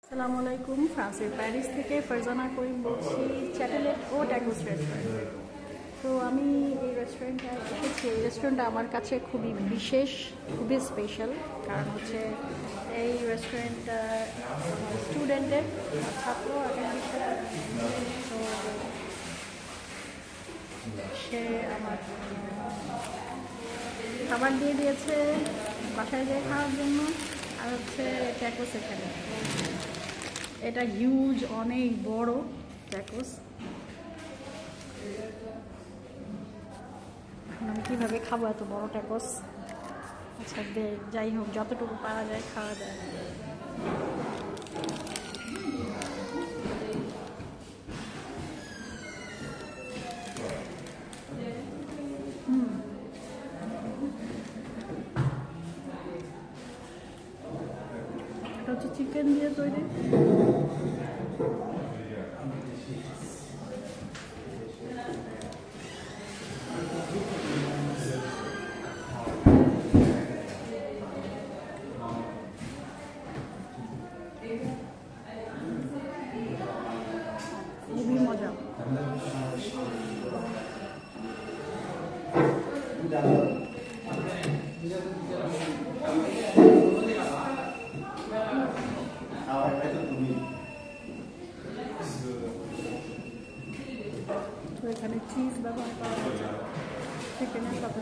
আসসালামু আলাইকুম। ফ্রান্সের প্যারিস থেকে ফারজানা করিম বলছি, চ্যাটেলেট ও ট্যাকোস রেস্টুরেন্ট। তো আমি এই রেস্টুরেন্টে এসেছি। এই রেস্টুরেন্টটা আমার কাছে খুবই বিশেষ, খুবই স্পেশাল। কারণ হচ্ছে এই রেস্টুরেন্টটা আমার স্টুডেন্টের ছাত্র আগে তো সে আমার খাবার দিয়ে দিয়েছে বাসায় যেয়ে খাওয়ার জন্য। আর হচ্ছে ট্যাকোস এখানে, এটা হিউজ, অনেক বড় ট্যাকোস। এখন আমি কীভাবে খাবো এত বড় ট্যাকোস? আচ্ছা যাই হোক, যতটুকু পারা যায় খাওয়া যায়। এটা হচ্ছে চিকেন দিয়ে তৈরি। খুবই মজা। তো এখানে চিজ ব্যবহার করা হয়েছে চিকেনের সাথে।